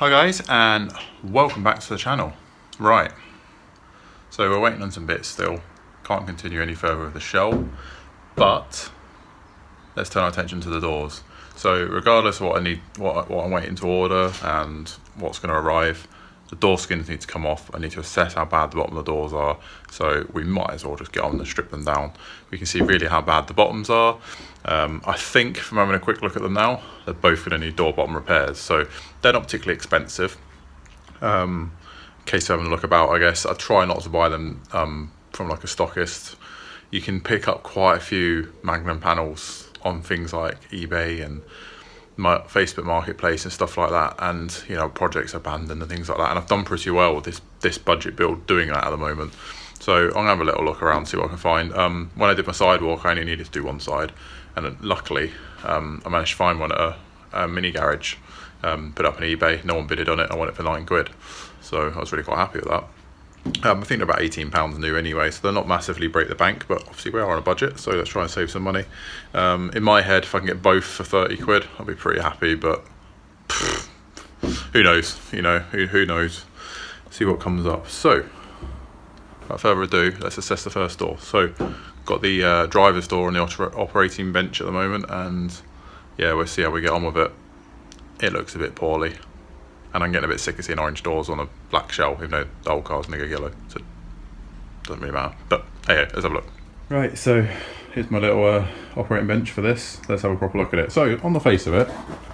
Hi guys, and welcome back to the channel. Right, so we're waiting on some bits still. Can't continue any further with the shell, but let's turn our attention to the doors. So regardless of what I need, what I'm waiting to order and what's going to arrive, the door skins need to come off. I need to assess how bad the bottom of the doors are, so we might as well just get on and strip them down. We can see really how bad the bottoms are. I think from having a quick look at them now, they're both going to need door bottom repairs, so they're not particularly expensive. In case you're having a look about, I guess I try not to buy them from like a stockist. You can pick up quite a few Magnum panels on things like eBay and Facebook Marketplace and stuff like that, and you know, projects abandoned and things like that. And I've done pretty well with this budget build doing that at the moment. So I'm gonna have a little look around, see what I can find. When I did my sidewalk, I only needed to do one side, and then luckily I managed to find one at a mini garage. Put up on eBay, no one bidded on it. I won it for £9, so I was really quite happy with that. I think they're about £18 new anyway, so they're not massively break the bank, but obviously we are on a budget, so let's try and save some money. In my head, if I can get both for £30, I'll be pretty happy, but who knows, you know, who knows. See what comes up. So without further ado, let's assess the first door. So got the driver's door on the operating bench at the moment, and yeah, we'll see how we get on with it. It looks a bit poorly, and I'm getting a bit sick of seeing orange doors on a black shell, even though the whole car's nigger yellow, so it doesn't really matter. But hey, let's have a look. Right, so here's my little operating bench for this. Let's have a proper look at it. So on the face of it,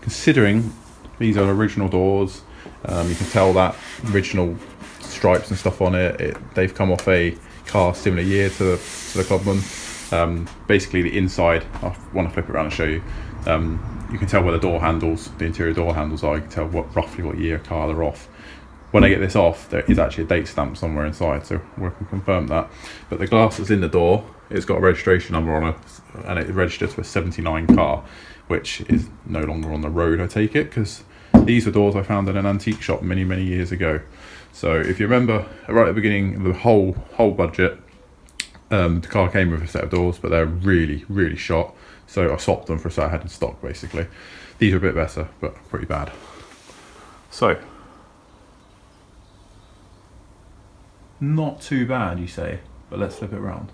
considering these are original doors, you can tell that original stripes and stuff on it. They've come off a car similar year to the Clubman. Basically the inside, I want to flip it around and show you. You can tell where the door handles, the interior door handles are. You can tell roughly what year car they're off. When I get this off, there is actually a date stamp somewhere inside, so we can confirm that. But the glass that's in the door, it's got a registration number on it, and it registered to a 79 car, which is no longer on the road, I take it, because these were doors I found in an antique shop many years ago. So if you remember, right at the beginning of the whole budget, the car came with a set of doors, but they're really shot. So I swapped them for a set I had in stock, basically. These are a bit better, but pretty bad. So, not too bad, you say, but let's flip it around.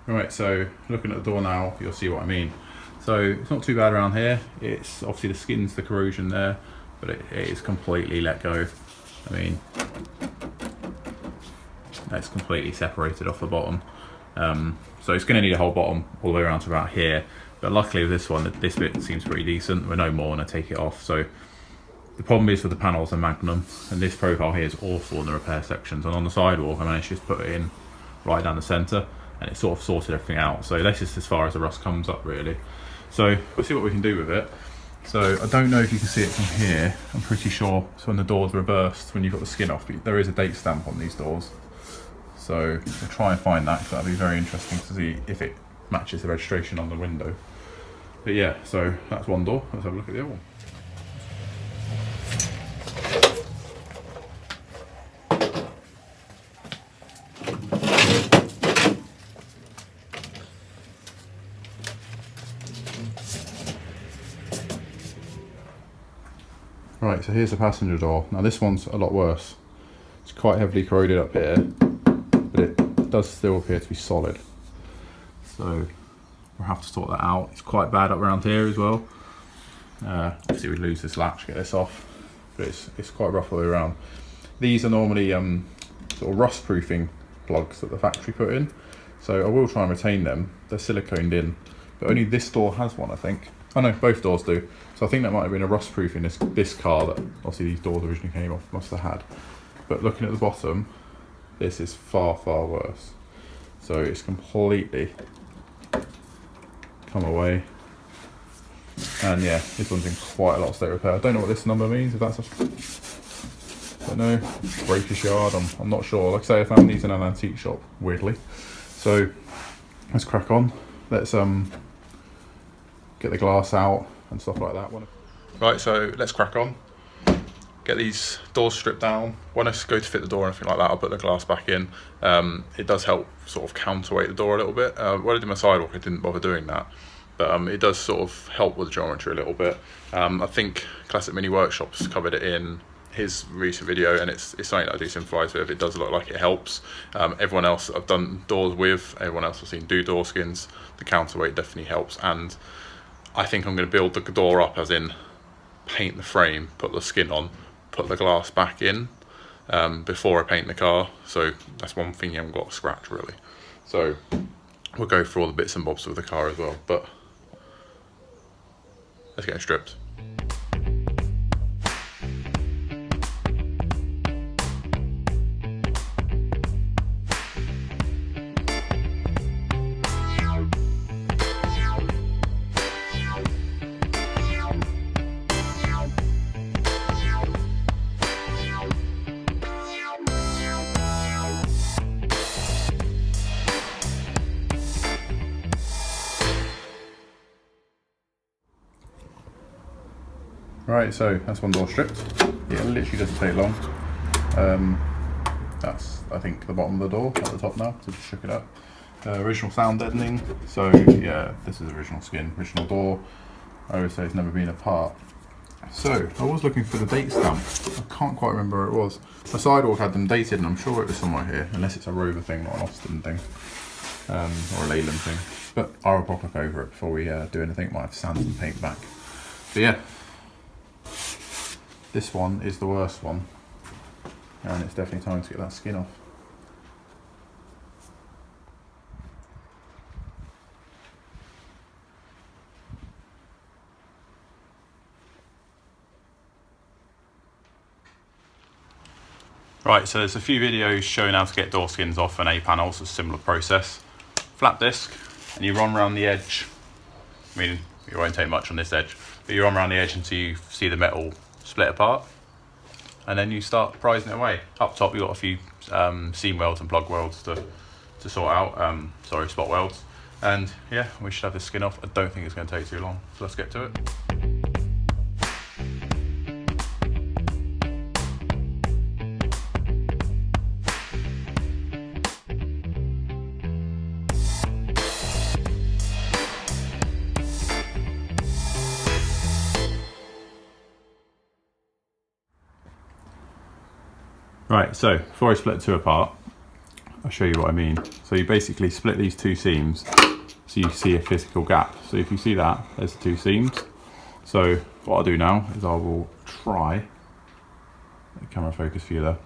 Right, so looking at the door now, you'll see what I mean. So it's not too bad around here. It's obviously the skin's the corrosion there, but it is completely let go. I mean, that's completely separated off the bottom. So it's going to need a whole bottom all the way around to about here, but luckily with this one, this bit seems pretty decent. We're no more when I take it off. So the problem is with the panels are Magnum, and this profile here is awful in the repair sections, and on the sidewalk I managed to just put it in right down the centre, and it sort of sorted everything out. So that's just as far as the rust comes up really. So we'll see what we can do with it. So I don't know if you can see it from here. I'm pretty sure it's when the door's reversed, when you've got the skin off, but there is a date stamp on these doors. So we'll try and find that, because that'll be very interesting to see if it matches the registration on the window. But yeah, so that's one door. Let's have a look at the other one. Right, so here's the passenger door. Now this one's a lot worse. It's quite heavily corroded up here, but it does still appear to be solid. So we'll have to sort that out. It's quite bad up around here as well. Obviously we lose this latch, get this off, but it's quite rough all the way around. These are normally sort of rust proofing plugs that the factory put in, so I will try and retain them. They're siliconed in, but only this door has one, I think. Oh no, both doors do. So I think that might have been a rust proof in this car that obviously these doors originally came off, must have had. But looking at the bottom, this is far worse. So it's completely come away. And yeah, this one's in quite a lot of state of repair. I don't know what this number means, if that's I don't know, breakage yard, I'm not sure. Like I say, I found these in an antique shop, weirdly. So let's crack on. Let's get the glass out and stuff like that. Right, so let's crack on. Get these doors stripped down. When I go to fit the door or anything like that, I'll put the glass back in. It does help sort of counterweight the door a little bit. When I did my sidewalk, I didn't bother doing that. but it does sort of help with the geometry a little bit. I think Classic Mini Workshop's covered it in his recent video, and it's something that I do sympathise with. It does look like it helps. Everyone else that I've done doors with, everyone else I've seen do door skins, the counterweight definitely helps. And I think I'm going to build the door up, as in paint the frame, put the skin on, put the glass back in before I paint the car. So that's one thing you haven't got to scratch really. So we'll go through all the bits and bobs with the car as well, but let's get it stripped. Right, so that's one door stripped. Yeah, it literally doesn't take long. That's, I think, the bottom of the door at the top now, so just shook it up. Original sound deadening, so yeah, this is original skin, original door. I always say it's never been apart. So, I was looking for the date stamp. I can't quite remember where it was. The sidewalk had them dated, and I'm sure it was somewhere here, unless it's a Rover thing, not an Austin thing, or a Leyland thing. But I'll pop look over it before we do anything. Might have to sand some paint back. But yeah. This one is the worst one, and it's definitely time to get that skin off. Right, so there's a few videos showing how to get door skins off an A-panel, so a similar process. Flat disc, and you run around the edge. I mean, it won't take much on this edge, but you run around the edge until you see the metal split apart, and then you start prising it away. Up top you've got a few seam welds and plug welds to sort out, sorry, spot welds, and yeah, we should have this skin off. I don't think it's going to take too long, so let's get to it. Right, so before I split the two apart, I'll show you what I mean. So you basically split these two seams so you see a physical gap. So if you see that, there's the two seams. So what I'll do now is I will try, camera focus for you there,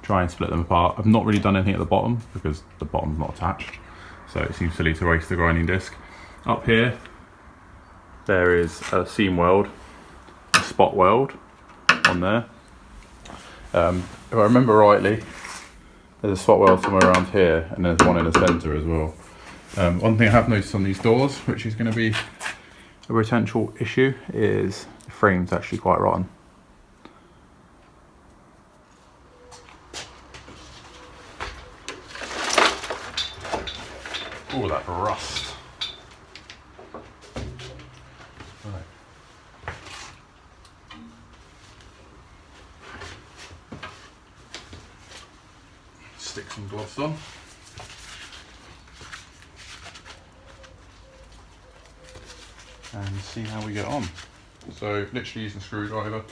try and split them apart. I've not really done anything at the bottom because the bottom's not attached, so it seems silly to waste the grinding disc. Up here, there is a seam weld, a spot weld on there. If I remember rightly, there's a spot weld somewhere around here, and there's one in the centre as well. One thing I have noticed on these doors, which is going to be a potential issue, is the frame's actually quite rotten. Oh, that rust. Right. Stick some gloves on. And see how we get on. So literally using a screwdriver.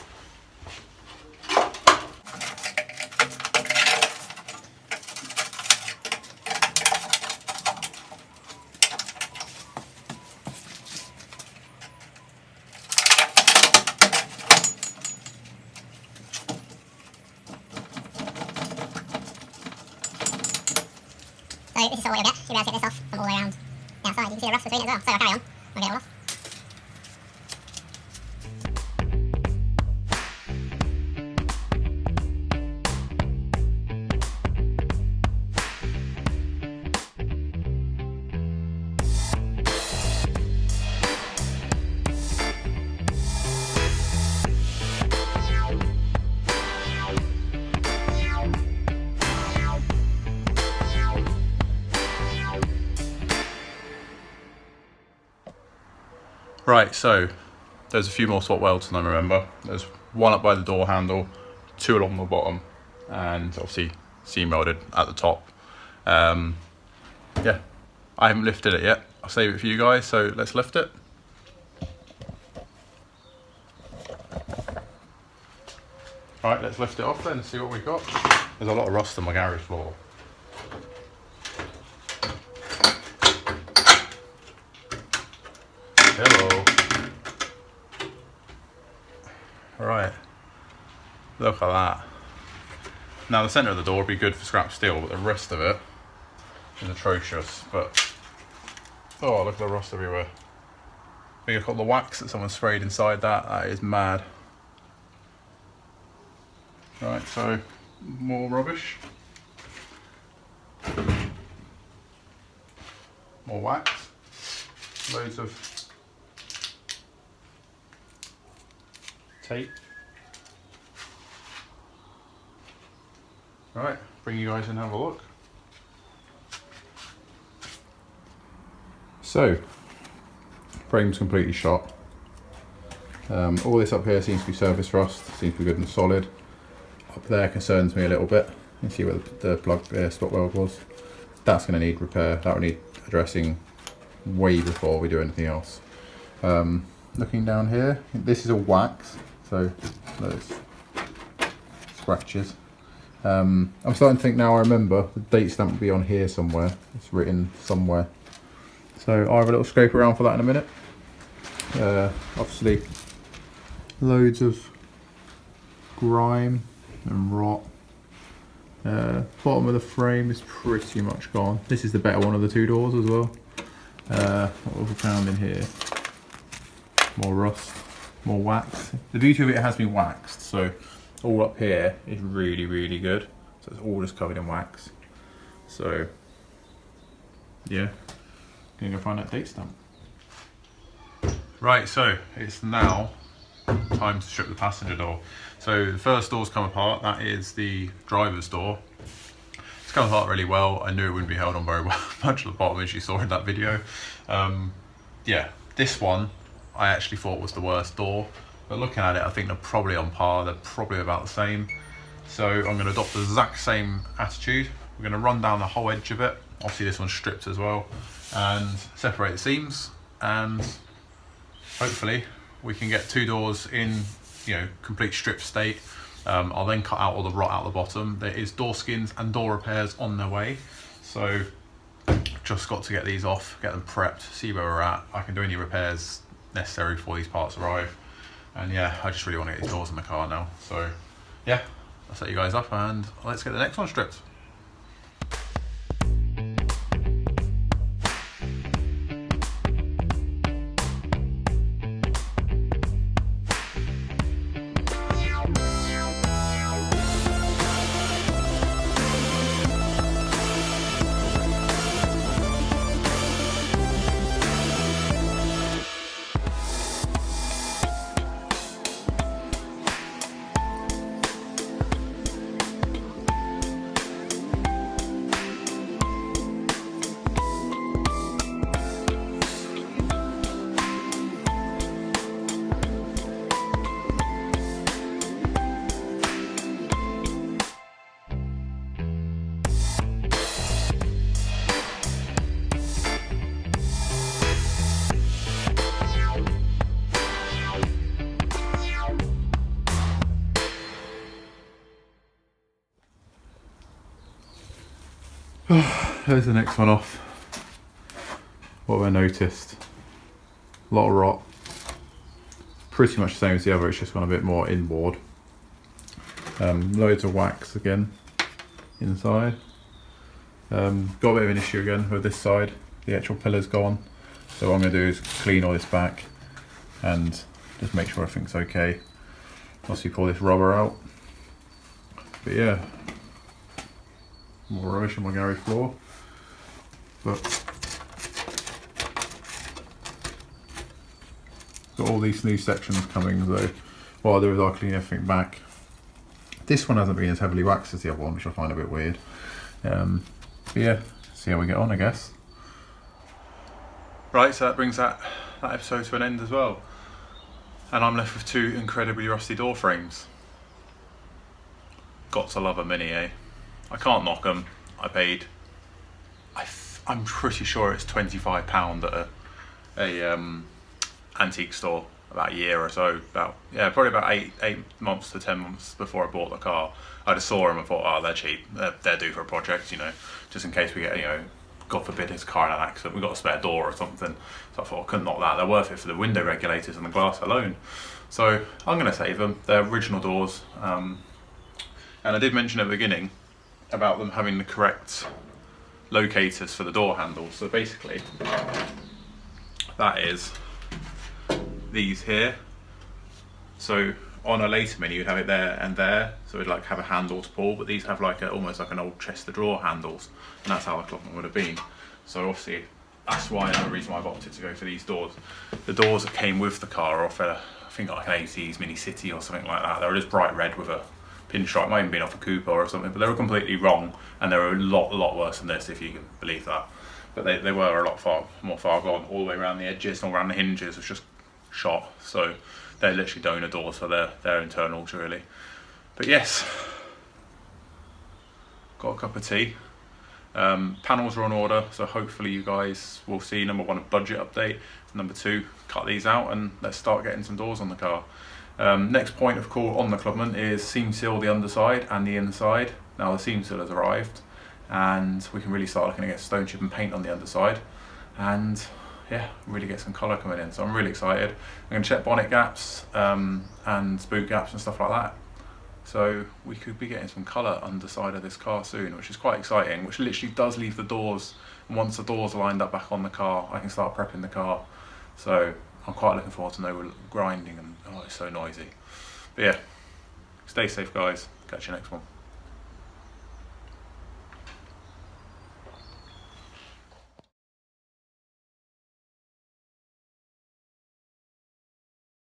So this is sort of what you'll get. You'll be able to get this off from all the way around the outside. You can see a rust between it as well. So I'll carry on. I'll get it all off. Right, so there's a few more spot welds than I remember. There's one up by the door handle, two along the bottom, and obviously seam welded at the top. Yeah, I haven't lifted it yet. I'll save it for you guys, so let's lift it. Right, let's lift it off then and see what we've got. There's a lot of rust on my garage floor. Hello. Right, look at that. Now the centre of the door would be good for scrap steel, but the rest of it is atrocious. But oh, look at the rust everywhere. I think I've got the wax that someone sprayed inside that. That is mad. Right, so more rubbish. More wax. Loads of tape. Right, bring you guys in and have a look. So, frame's completely shot. All this up here seems to be surface rust, seems to be good and solid. Up there concerns me a little bit. You see where the plug spot weld was. That's going to need repair. That will need addressing way before we do anything else. Looking down here, this is all wax, so those scratches. I'm starting to think now, I remember the date stamp will be on here somewhere. It's written somewhere. So I'll have a little scrape around for that in a minute. Obviously loads of grime and rot. Bottom of the frame is pretty much gone. This is the better one of the two doors as well. What have we found in here? More rust, more wax. The beauty of it has been waxed, so all up here is really, really good. So it's all just covered in wax. So yeah, gonna go find that date stamp. Right, so it's now time to strip the passenger door. So the first door's come apart. That is the driver's door. It's come apart really well. I knew it wouldn't be held on very well, much at the bottom, as you saw in that video. Yeah, this one I actually thought was the worst door, but looking at it, I think they're probably on par. They're probably about the same. So I'm going to adopt the exact same attitude. We're going to run down the whole edge of it. Obviously this one's stripped as well, and separate the seams, and hopefully we can get two doors in, you know, complete strip state. I'll then cut out all the rot out the bottom. There is door skins and door repairs on their way, so just got to get these off, get them prepped, see where we're at. I can do any repairs necessary before these parts arrive, and yeah, I just really want to get these doors in the car now. So yeah, I'll set you guys up and let's get the next one stripped. There's the next one off. What have I noticed? A lot of rot. Pretty much the same as the other, it's just gone a bit more inboard. Loads of wax again inside. Got a bit of an issue again with this side. The actual pillar's gone. So what I'm going to do is clean all this back and just make sure everything's okay. Obviously pull this rubber out. But yeah, more rubbish on my garage floor. But got all these new sections coming, so what I'll do is I'll clean everything back. This one hasn't been as heavily waxed as the other one, which I find a bit weird. But yeah, see how we get on, I guess. Right, so that brings that episode to an end as well. And I'm left with two incredibly rusty door frames. Got to love a Mini, eh? I can't knock them. I paid, I'm pretty sure it's £25 at a antique store about a year or so, probably about eight months to 10 months before I bought the car. I just saw them and thought, oh, they're cheap, they're due for a project, you know, just in case we get, you know, God forbid it's a car in an accident, we've got a spare door or something. So I thought I couldn't knock that, they're worth it for the window regulators and the glass alone. So I'm going to save them. They're original doors, and I did mention at the beginning about them having the correct locators for the door handles. So basically that is these here. So on a later Mini you'd have it there and there, so it'd like have a handle to pull, but these have like almost like an old chest of drawer handles, and that's how the Clubman would have been. So obviously that's why another reason why I've opted to go for these doors. The doors that came with the car are off I think like an 80s Mini City or something like that. They were just bright red with a pinstripe, might even been off a Cooper or something, but they were completely wrong, and they were a lot worse than this, if you can believe that. But they were a lot more far gone, all the way around the edges and all around the hinges was just shot. So they're literally donor doors for their internals really. But yes, got a cup of tea. Panels are on order, so hopefully you guys will see, number one, a budget update, number two, cut these out and let's start getting some doors on the car. Next point of call on the Clubman is seam seal the underside and the inside. Now the seam seal has arrived and we can really start looking to get stone chip and paint on the underside, and yeah, really get some colour coming in. So I'm really excited. I'm going to check bonnet gaps and spook gaps and stuff like that. So we could be getting some colour underside of this car soon, which is quite exciting, which literally does leave the doors, and once the doors are lined up back on the car, I can start prepping the car. So I'm quite looking forward to no grinding and, oh, it's so noisy. But yeah, stay safe guys, catch you next one.